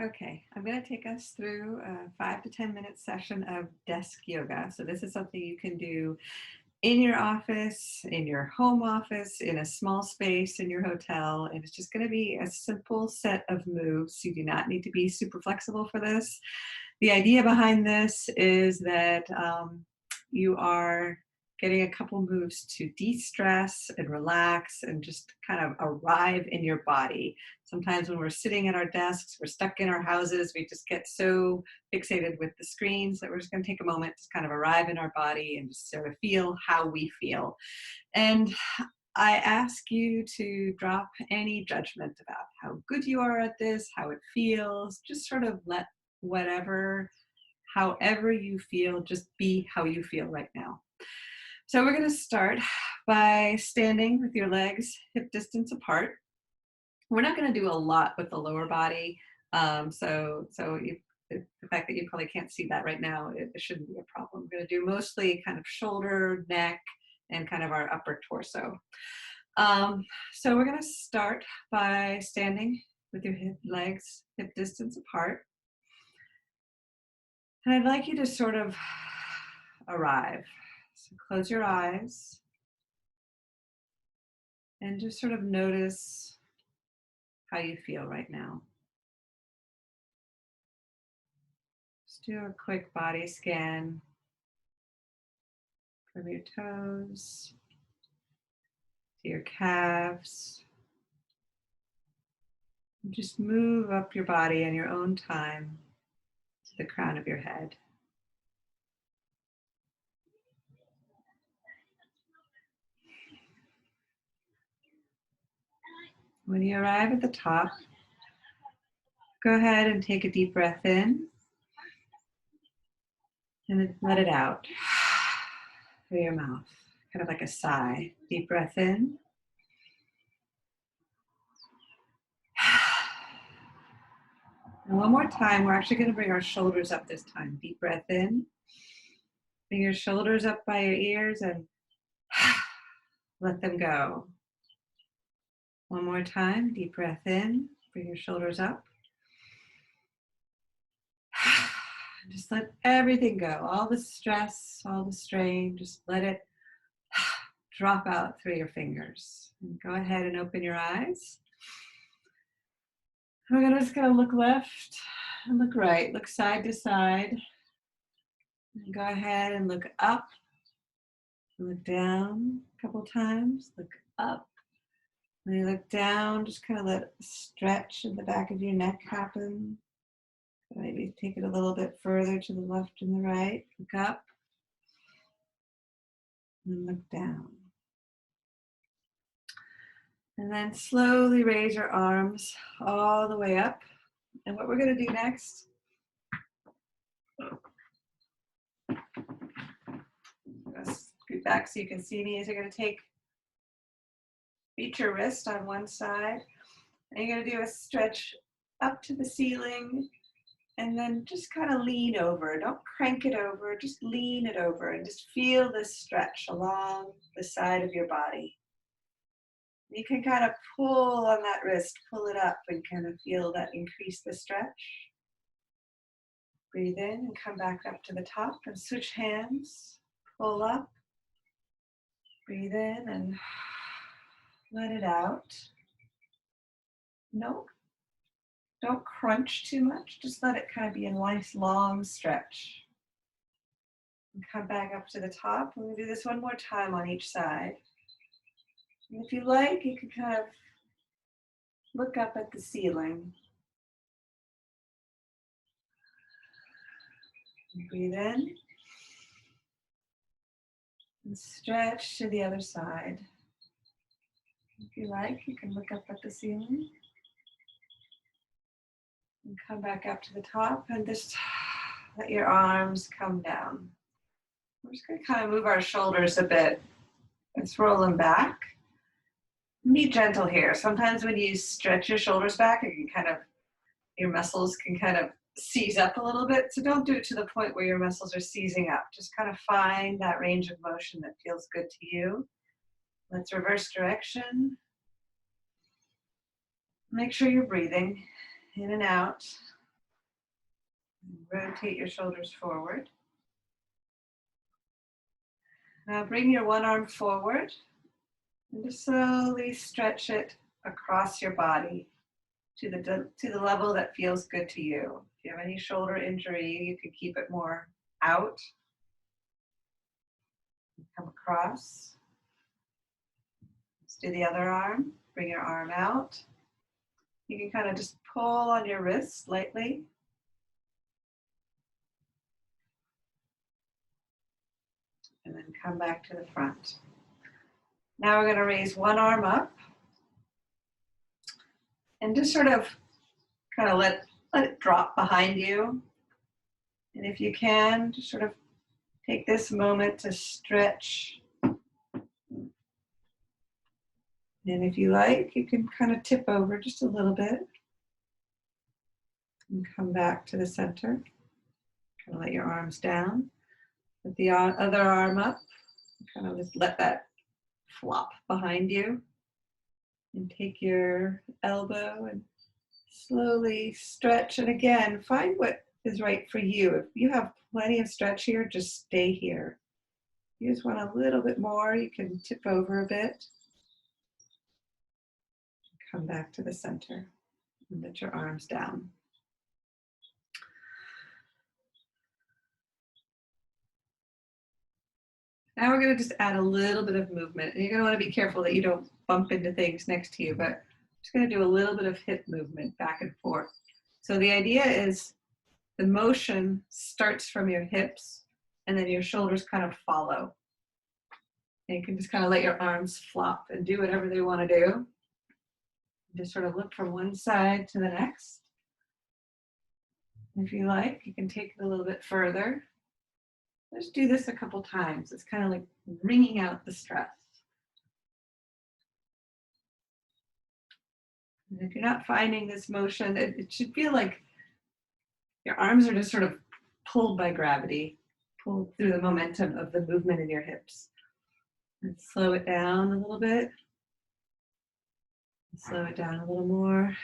Okay, I'm going to take us through a 5 to 10 minute session of desk yoga. So, this is something you can do in your office, in your home office, in a small space, in your hotel. And it's just going to be a simple set of moves. You do not need to be super flexible for this. The idea behind this is that you are getting a couple moves to de stress and relax and just kind of arrive in your body. Sometimes when we're sitting at our desks, we're stuck in our houses, we just get so fixated with the screens that we're just going to take a moment to kind of arrive in our body and just sort of feel how we feel. And I ask you to drop any judgment about how good you are at this, how it feels. Just sort of let whatever, however you feel, just be how you feel right now. So we're going to start by standing with your legs hip distance apart. We're not going to do a lot with the lower body. The fact that you probably can't see that right now, it shouldn't be a problem. We're going to do mostly kind of shoulder, neck, and kind of our upper torso. So we're going to start by standing with your legs hip distance apart. And I'd like you to sort of arrive. So close your eyes and just sort of notice how you feel right now. Just do a quick body scan from your toes to your calves. And just move up your body in your own time to the crown of your head. When you arrive at the top, go ahead and take a deep breath in and then let it out through your mouth, kind of like a sigh. Deep breath in. And one more time, we're actually going to bring our shoulders up this time. Deep breath in. Bring your shoulders up by your ears and let them go. One more time, deep breath in. Bring your shoulders up. Just let everything go. All the stress, all the strain, just let it drop out through your fingers. And go ahead and open your eyes. We're just going to look left and look right. Look side to side. And go ahead and look up. Look down a couple times. Look up. When you look down, just kind of let a stretch in the back of your neck happen. Maybe take it a little bit further to the left and the right. Look up and look down. And then slowly raise your arms all the way up. And what we're going to do next, scoot back so you can see me, is you're going to reach your wrist on one side. And you're going to do a stretch up to the ceiling. And then just kind of lean over. Don't crank it over, just lean it over and just feel this stretch along the side of your body. You can kind of pull on that wrist, pull it up and kind of feel that increase the stretch. Breathe in and come back up to the top and switch hands. Pull up. Breathe in and let it out. No. Don't crunch too much, just let it kind of be a nice long stretch. And come back up to the top. We're going to do this one more time on each side. And if you like, you can kind of look up at the ceiling. And breathe in. And stretch to the other side. If you like, you can look up at the ceiling. And come back up to the top and just let your arms come down. We're just going to kind of move our shoulders a bit. Let's roll them back. Be gentle here. Sometimes when you stretch your shoulders back, it can kind of, your muscles can kind of seize up a little bit. So don't do it to the point where your muscles are seizing up. Just kind of find that range of motion that feels good to you. Let's reverse direction. Make sure you're breathing in and out. Rotate your shoulders forward. Now bring your one arm forward and just slowly stretch it across your body to the level that feels good to you. If you have any shoulder injury, you can keep it more out. Come across. Let's do the other arm. Bring your arm out. You can kind of just pull on your wrist lightly. And then come back to the front. Now we're going to raise one arm up. And just sort of kind of let it drop behind you. And if you can, just sort of take this moment to stretch. And if you like, you can kind of tip over just a little bit. And come back to the center. Kind of let your arms down. Put the other arm up. Kind of just let that flop behind you. And take your elbow and slowly stretch. And again, find what is right for you. If you have plenty of stretch here, just stay here. If you just want a little bit more, you can tip over a bit. Come back to the center and let your arms down. Now we're going to just add a little bit of movement. And you're going to want to be careful that you don't bump into things next to you, but I'm just going to do a little bit of hip movement back and forth. So the idea is the motion starts from your hips and then your shoulders kind of follow. And you can just kind of let your arms flop and do whatever they want to do. Just sort of look from one side to the next. If you like, you can take it a little bit further. Let's do this a couple times. It's kind of like wringing out the stress. And if you're not finding this motion, it should feel like your arms are just sort of pulled by gravity, pulled through the momentum of the movement in your hips. And slow it down a little bit. Slow it down a little more.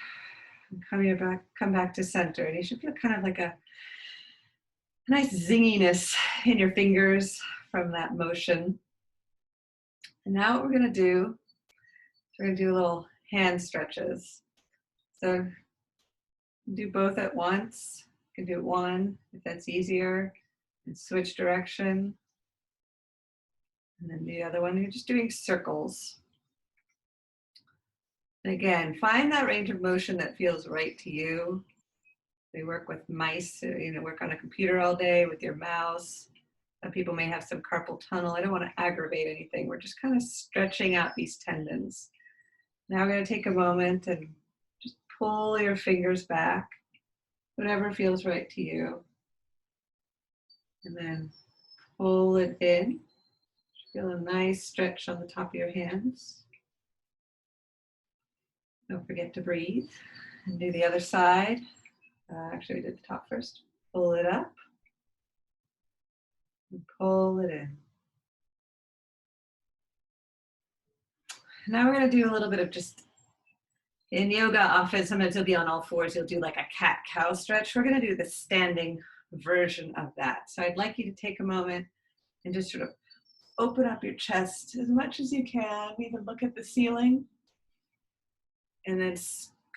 And come back to center. And you should feel kind of like a nice zinginess in your fingers from that motion. And now what we're going to do is we're going to do a little hand stretches. So do both at once. You can do one if that's easier, and switch direction. And then the other one, you're just doing circles. And again, find that range of motion that feels right to you. We work with mice, work on a computer all day with your mouse. Some people may have some carpal tunnel. I don't want to aggravate anything. We're just kind of stretching out these tendons. Now we're going to take a moment and just pull your fingers back, whatever feels right to you. And then pull it in. Feel a nice stretch on the top of your hands. Don't forget to breathe. And do the other side. Actually, we did the top first. Pull it up. And pull it in. Now we're going to do a little bit of just, in yoga often, sometimes you'll be on all fours, you'll do like a cat-cow stretch. We're going to do the standing version of that. So I'd like you to take a moment and just sort of open up your chest as much as you can, even look at the ceiling. And then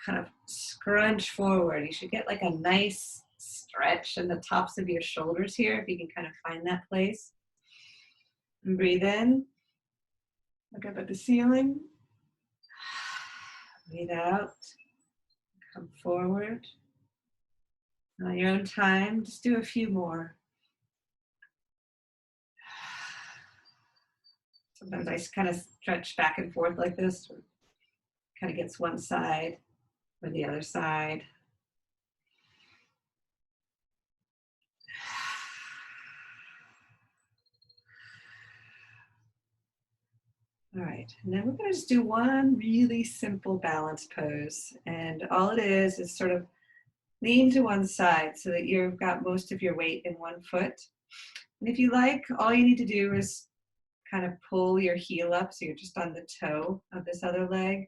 kind of scrunch forward. You should get like a nice stretch in the tops of your shoulders here, if you can kind of find that place. And breathe in. Look up at the ceiling. Breathe out. Come forward. On your own time, just do a few more. Sometimes I kind of stretch back and forth like this, or kind of gets one side or the other side. All right, and then we're going to just do one really simple balance pose. And all it is sort of lean to one side so that you've got most of your weight in one foot. And if you like, all you need to do is kind of pull your heel up so you're just on the toe of this other leg.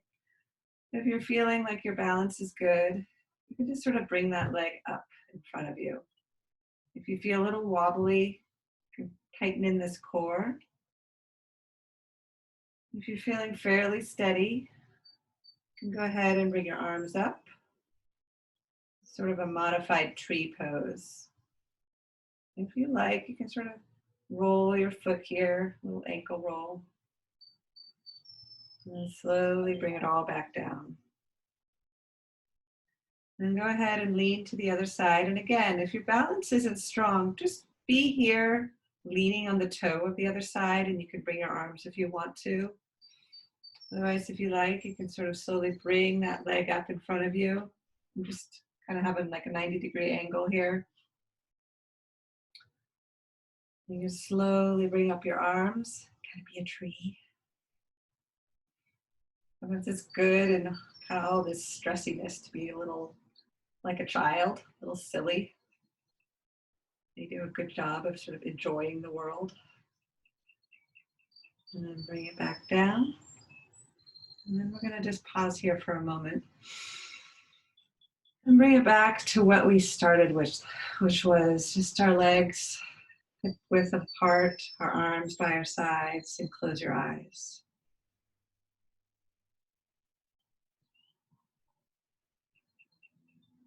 If you're feeling like your balance is good, you can just sort of bring that leg up in front of you. If you feel a little wobbly, you can tighten in this core. If you're feeling fairly steady, you can go ahead and bring your arms up, sort of a modified tree pose. If you like, you can sort of roll your foot here, a little ankle roll. And then slowly bring it all back down. Then go ahead and lean to the other side. And again, if your balance isn't strong, just be here leaning on the toe of the other side, and you can bring your arms if you want to. Otherwise, if you like, you can sort of slowly bring that leg up in front of you and just kind of have like a 90-degree angle here. And you slowly bring up your arms, kind of be a tree. Sometimes it's good and kind of all this stressiness to be a little like a child, a little silly. They do a good job of sort of enjoying the world. And then bring it back down. And then we're going to just pause here for a moment and bring it back to what we started with, which was just our legs hip width apart, our arms by our sides, and close your eyes.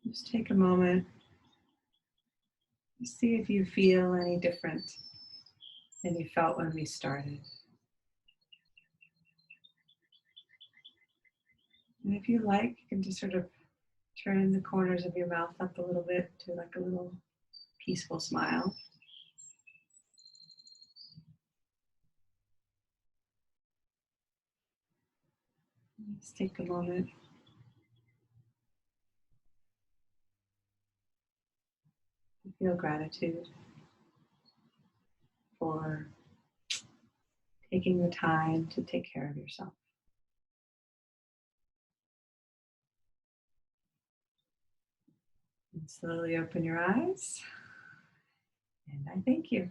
Just take a moment to see if you feel any different than you felt when we started. And if you like, you can just sort of turn the corners of your mouth up a little bit to like a little peaceful smile. Let's take a moment. To feel gratitude for taking the time to take care of yourself. And slowly open your eyes. And I thank you.